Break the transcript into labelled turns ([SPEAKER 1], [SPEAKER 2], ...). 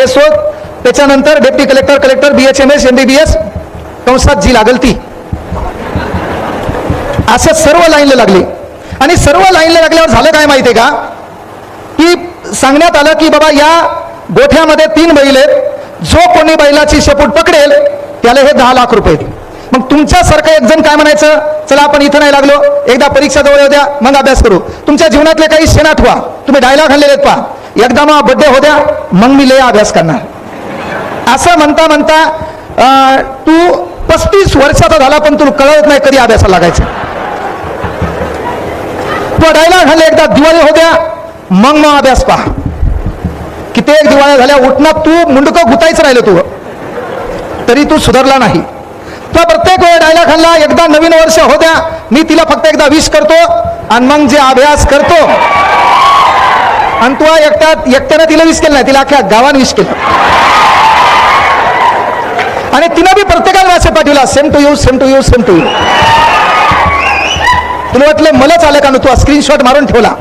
[SPEAKER 1] शोध, त्याच्यानंतर deputy collector, collector, BHMS, MBBS कंसात जी लागल ती, असं सर्व लाईनला लागली. आणि सर्व लाईनला लागल्यावर झालं काय माहितीये का, की सांगण्यात आलं की बाबा या गोठ्यामध्ये 3 बैल आहेत, जो कोणी बैलाची शेपूट पकडेल त्याला हे 10 लाख रुपये. मग तुमच्यासारखं एक जण काय म्हणायचं, चला आपण इथं नाही लागलो, एकदा परीक्षा जवळ येऊ द्या मग अभ्यास करू. तुमच्या जीवनातले काही क्षण आठवा, तुम्ही डायलॉग आणलेले आहेत पहा, एकदा मग बड्डे हो द्या मग मी लय अभ्यास करणार. असं म्हणता म्हणता तू 35 वर्षाचा झाला पण तुला कळत नाही कधी अभ्यासाला लागायचं. तो डायलॉग आणले, एकदा दिवाळी हो द्या मग अभ्यास पहा. कित्येक दिवाळ्या झाल्या, उठणार तू मुंडकं गुतायचं राहिलं तू, तरी तू सुधारला नाही. तो प्रत्येक वेळ डायलॉग आणला, एकदा नवीन वर्ष हो द्या, मी तिला फक्त एकदा विश करतो आणि मग जे अभ्यास करतो. आणि तू एकट्यानं तिला विश केलं नाही, तिला अख्ख्या गावानं विश केलं. आणि तिनं बी प्रत्येकाला मेसेज पाठवला, same to you, same to you, same to you. तुला वाटलं मलाच आलं का, तू स्क्रीनशॉट मारून ठेवला.